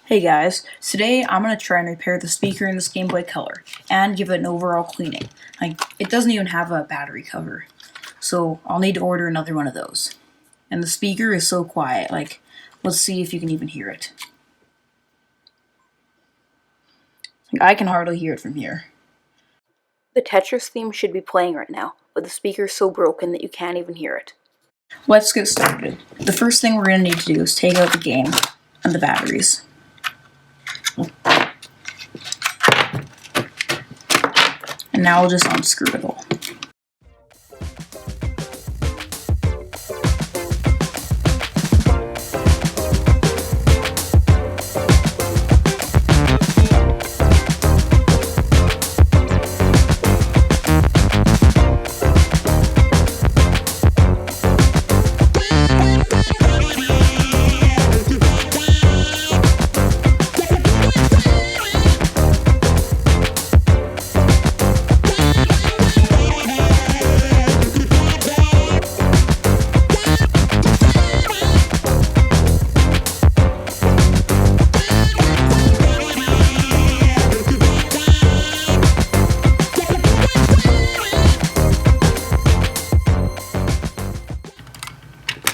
Hey guys, today I'm going to try and repair the speaker in this Game Boy Color and give it an overall cleaning. It doesn't even have a battery cover, so I'll need to order another one of those. And the speaker is so quiet, let's see if you can even hear it. I can hardly hear it from here. The Tetris theme should be playing right now, but the speaker is so broken that you can't even hear it. Let's get started. The first thing we're going to need to do is take out the game and the batteries. And now I'll just unscrew it all.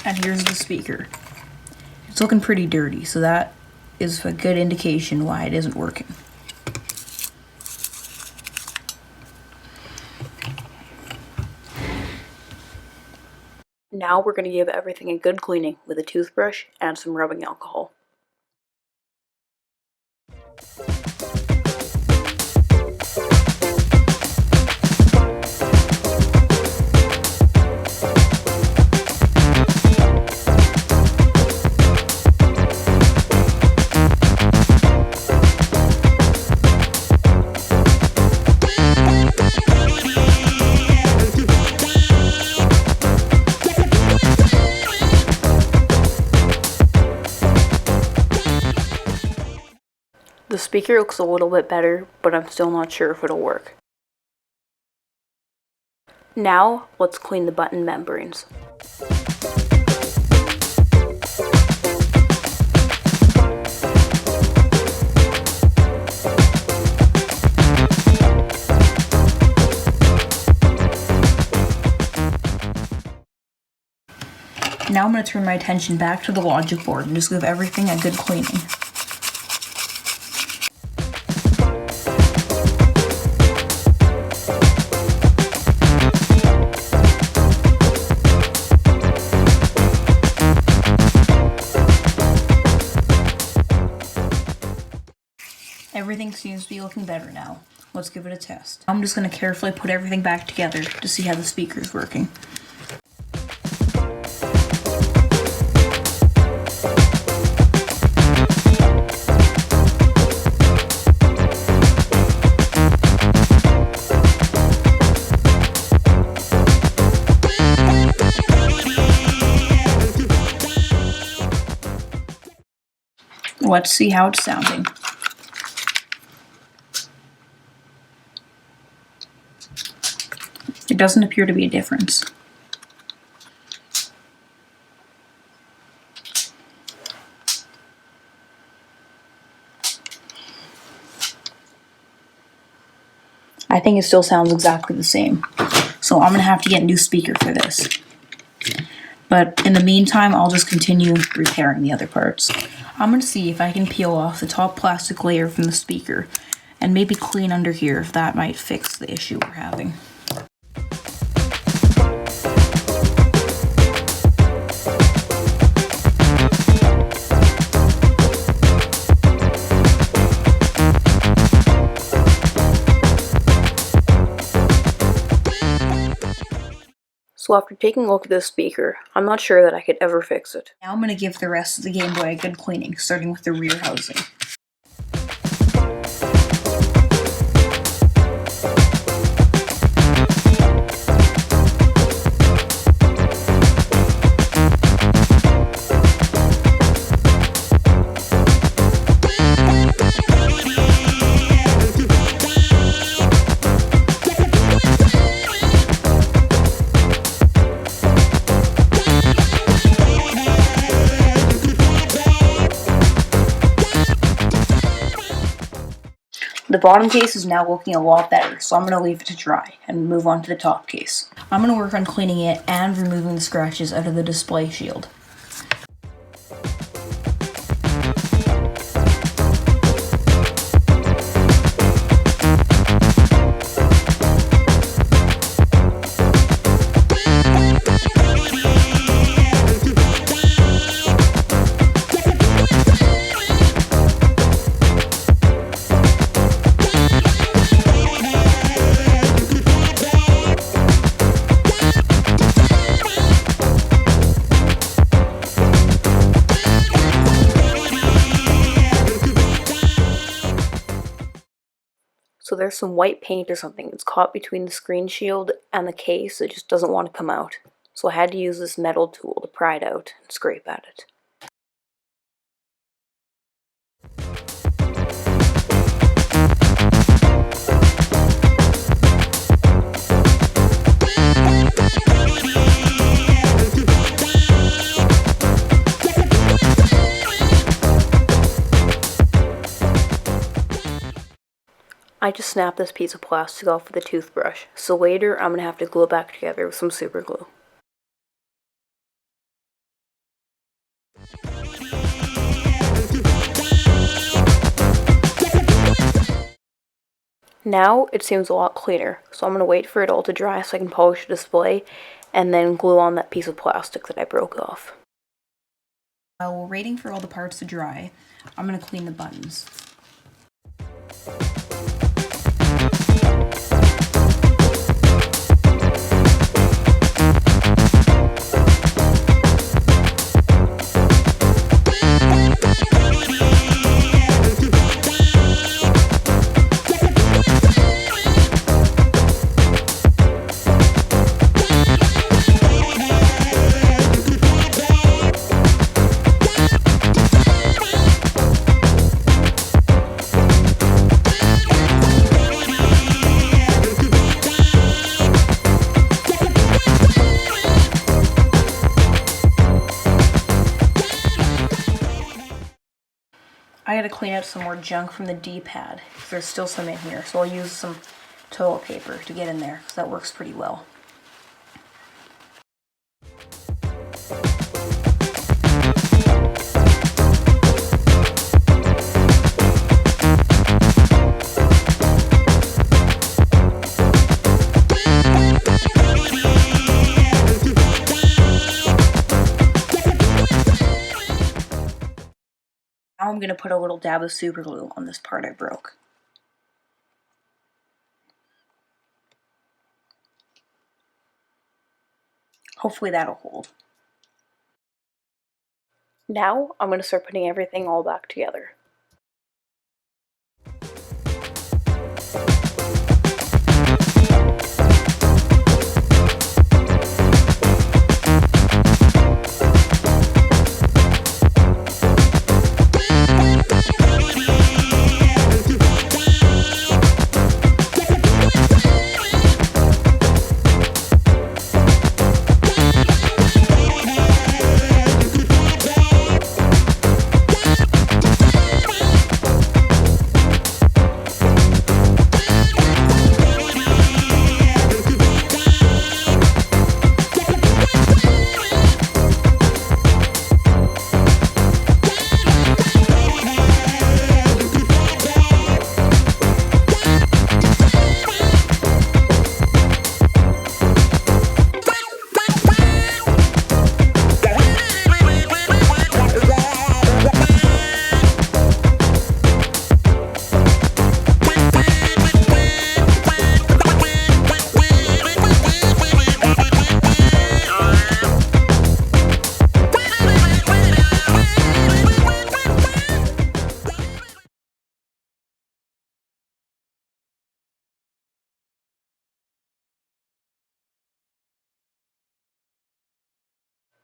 And here's the speaker. It's looking pretty dirty, so that is a good indication why it isn't working. Now we're going to give everything a good cleaning with a toothbrush and some rubbing alcohol. The speaker looks a little bit better, but I'm still not sure if it'll work. Now, let's clean the button membranes. Now I'm going to turn my attention back to the logic board and just give everything a good cleaning. Everything seems to be looking better now. Let's give it a test. I'm just going to carefully put everything back together to see how the speaker is working. Let's see how it's sounding. There doesn't appear to be a difference. I think it still sounds exactly the same. So I'm going to have to get a new speaker for this. But in the meantime, I'll just continue repairing the other parts. I'm going to see if I can peel off the top plastic layer from the speaker and maybe clean under here if that might fix the issue we're having. So after taking a look at this speaker, I'm not sure that I could ever fix it. Now I'm going to give the rest of the Game Boy a good cleaning, starting with the rear housing. The bottom case is now looking a lot better, so I'm going to leave it to dry and move on to the top case. I'm going to work on cleaning it and removing the scratches out of the display shield. So there's some white paint or something. It's caught between the screen shield and the case. It just doesn't want to come out. So I had to use this metal tool to pry it out and scrape at it. I just snapped this piece of plastic off with a toothbrush, so later I'm going to have to glue it back together with some super glue. Now it seems a lot cleaner, so I'm going to wait for it all to dry so I can polish the display and then glue on that piece of plastic that I broke off. While we're waiting for all the parts to dry, I'm going to clean the buttons. I gotta clean out some more junk from the D-pad, because there's still some in here, so I'll use some toilet paper to get in there, because that works pretty well. Now I'm going to put a little dab of super glue on this part I broke. Hopefully that'll hold. Now I'm going to start putting everything all back together.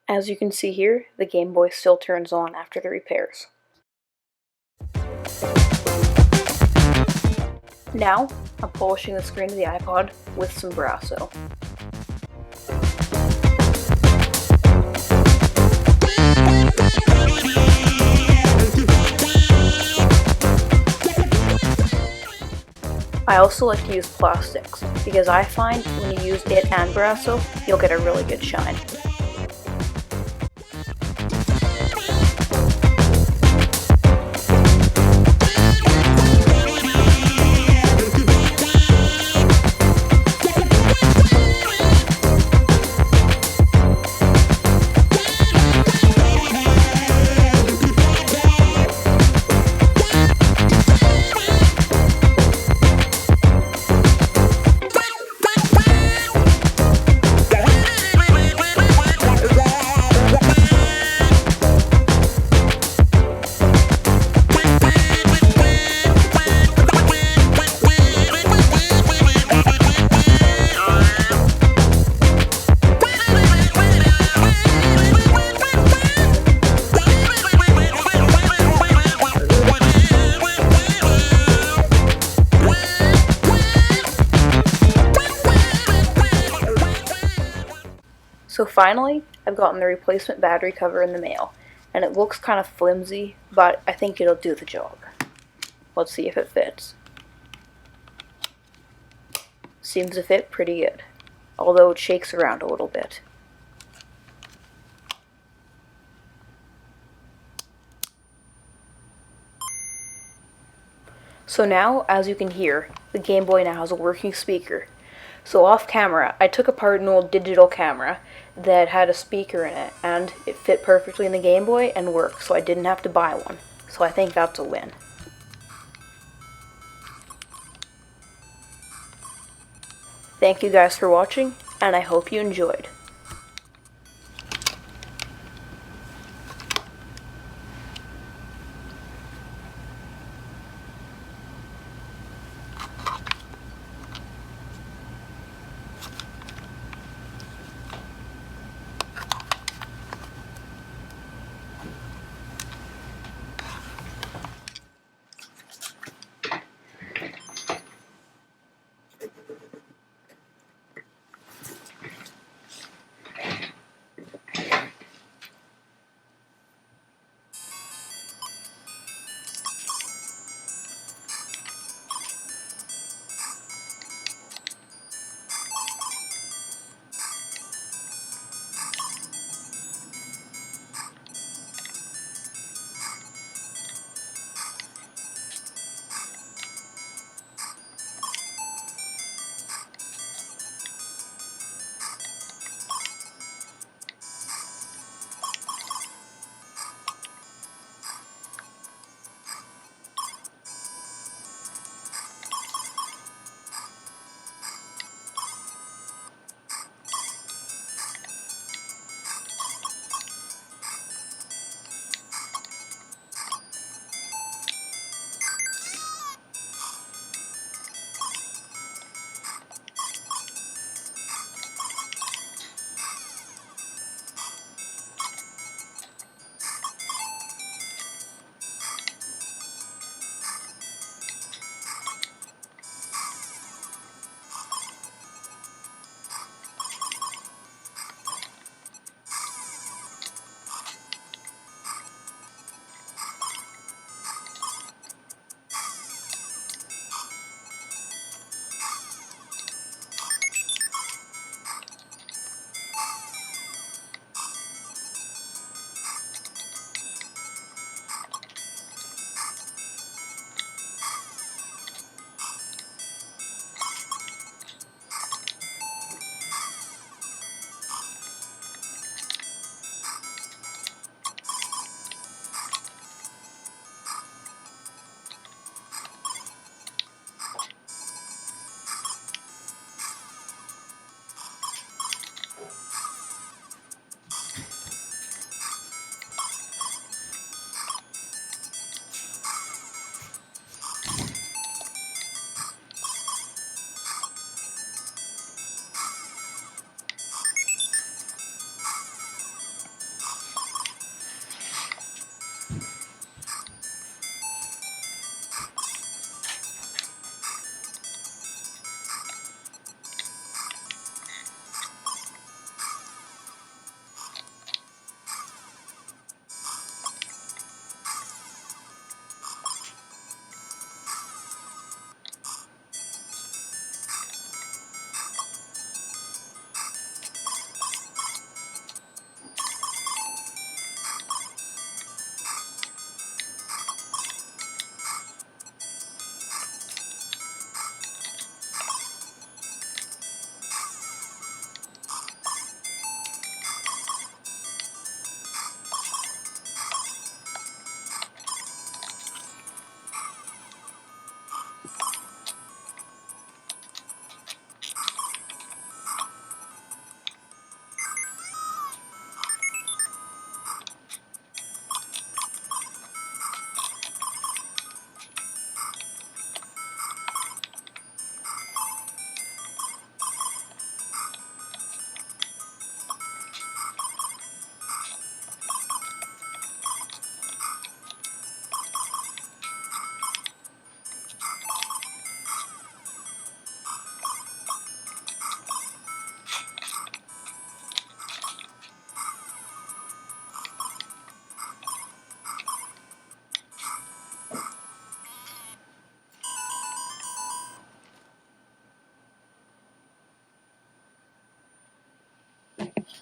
As you can see here, the Game Boy still turns on after the repairs. Now, I'm polishing the screen of the iPod with some Brasso. I also like to use plastics, because I find when you use it and Brasso, you'll get a really good shine. So finally, I've gotten the replacement battery cover in the mail, and it looks kind of flimsy, but I think it'll do the job. Let's see if it fits. Seems to fit pretty good, although it shakes around a little bit. So now, as you can hear, the Game Boy now has a working speaker. So off camera, I took apart an old digital camera that had a speaker in it, and it fit perfectly in the Game Boy and worked, so I didn't have to buy one. So I think that's a win. Thank you guys for watching, and I hope you enjoyed.